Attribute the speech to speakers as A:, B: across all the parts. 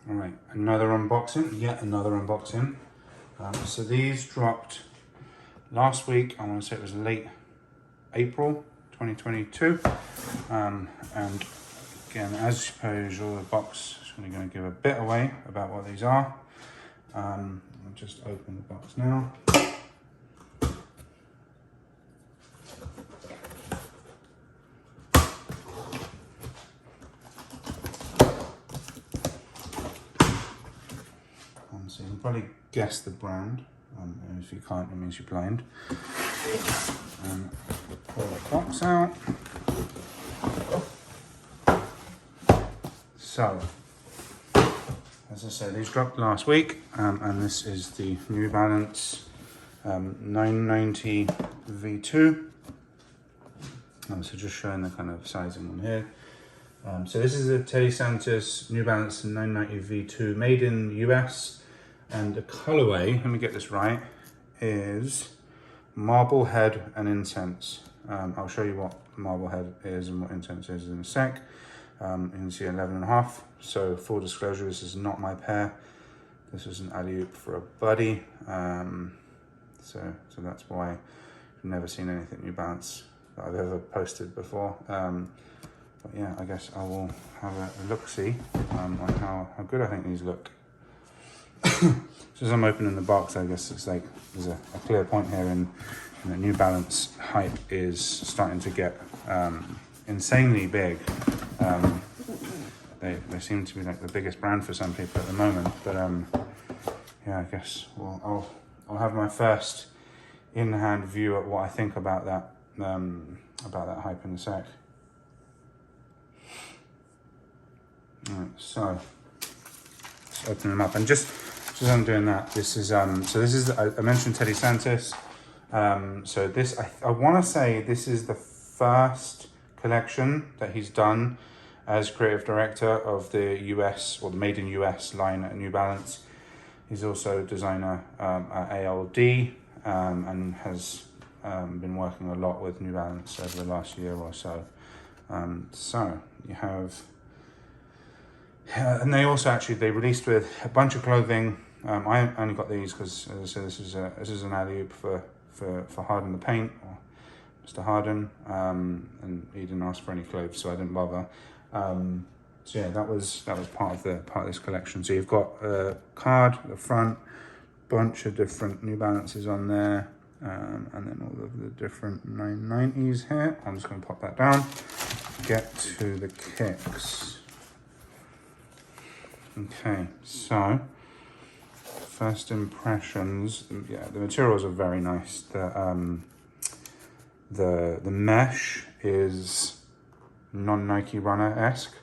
A: All right, another unboxing, yet another unboxing. So these dropped last week. I want to say it was late April 2022. And again, as per usual, the box is only going to give a bit away about what these are. I'll just open the box now. So you can probably guess the brand. And if you can't, it means you're blind. Pull the box out. So, as I said, these dropped last week, and this is the New Balance 990 V2. So just showing the kind of sizing on here. So this is a Teddy Santis New Balance 990 V2, made in the US. And the colorway, let me get this right, is Marblehead and Incense. I'll show you what Marblehead is and what Incense is in a sec. You can see 11.5. So full disclosure, this is not my pair. This is an alley-oop for a buddy. So that's why I've never seen anything New Balance that I've ever posted before. But yeah, I guess I will have a look-see on how good I think these look. So as I'm opening the box, I guess it's like there's a clear point here in the New Balance hype is starting to get insanely big. They seem to be like the biggest brand for some people at the moment. But yeah, I guess I'll have my first in-hand view at what I think about that hype in a sec. All right, so let's open them up, and just as I'm doing that, this is I mentioned Teddy Santis. So this I want to say this is the first collection that he's done as creative director of the US, or the Made in US line at New Balance. He's also a designer at ALD, and has been working a lot with New Balance over the last year or so. So you have. And they also they released with a bunch of clothing. I only got these because, as I said, this is an alley-oop for Harden the Paint, or Mr. Harden, and he didn't ask for any clothes, so I didn't bother. So yeah, that was part of this collection. So you've got a card at the front, bunch of different New Balances on there, and then all of the different 990s here. I'm just going to pop that down. Get to the kicks. Okay, so first impressions. Yeah, the materials are very nice. The mesh is non-Nike Runner-esque.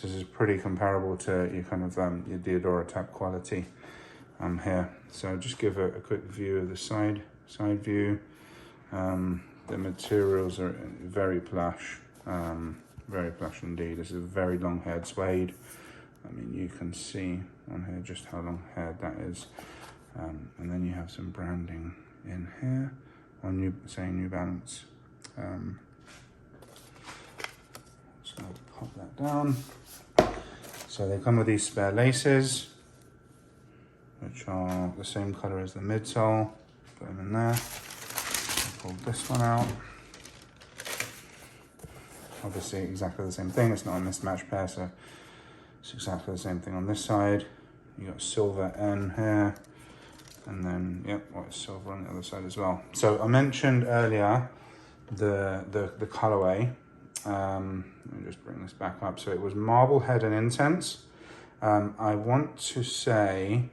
A: This is pretty comparable to your kind of your Diodora type quality here. So just give a quick view of the side view. The materials are very plush indeed. This is a very long-haired suede. I mean, you can see on here just how long haired that is. And then you have some branding in here on saying New Balance. So I'll pop that down. So they come with these spare laces, which are the same color as the midsole. Put them in there. I'll pull this one out. Obviously exactly the same thing. It's not a mismatched pair, so it's exactly the same thing on this side. You got silver N here, and then white silver on the other side as well. So I mentioned earlier the colorway. Let me just bring this back up. So it was Marblehead and Incense. I want to say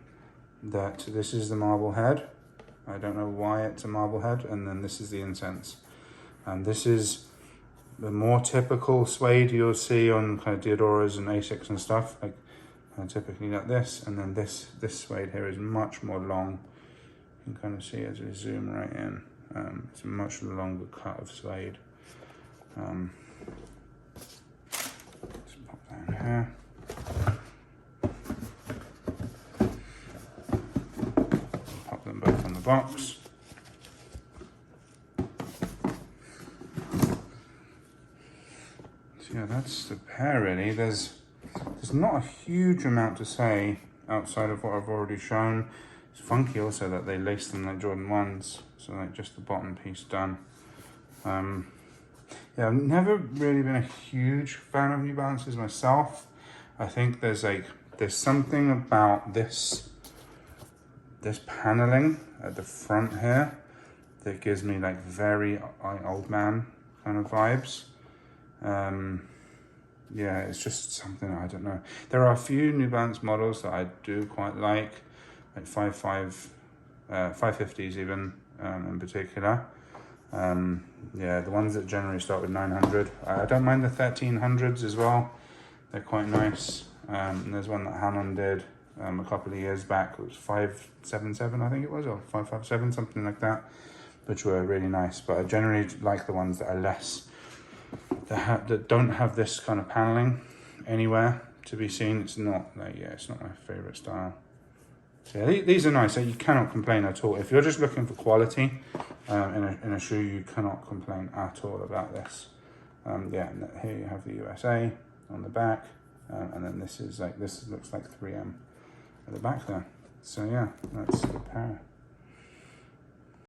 A: that this is the Marblehead. I don't know why it's a Marblehead, and then this is the Incense. And this is the more typical suede you'll see on kind of Diodoras and Asics and stuff, like typically like this. And then this suede here is much more long. You can kind of see as we zoom right in. It's a much longer cut of suede. Just pop that in here. Pop them both on the box. Yeah, that's the pair really. There's there's not a huge amount to say outside of what I've already shown. It's funky also that they lace them like Jordan 1s, so like just the bottom piece done. Yeah, I've never really been a huge fan of New Balances myself. I think there's something about this paneling at the front here that gives me like very old man kind of vibes. Yeah, it's just something, I don't know. There are a few New Balance models that I do quite like 550s even in particular. Yeah, the ones that generally start with 900. I don't mind the 1300s as well. They're quite nice. And there's one that Hanon did a couple of years back. It was 577, I think it was, or 557, something like that, which were really nice. But I generally like the ones that are less, that don't have this kind of paneling anywhere to be seen. It's not like, yeah, it's not my favorite style. So yeah, these are nice. So you cannot complain at all. If you're just looking for quality in a shoe, you cannot complain at all about this. Yeah, and here you have the USA on the back, and then this looks like 3M at the back there. So yeah, that's the pair.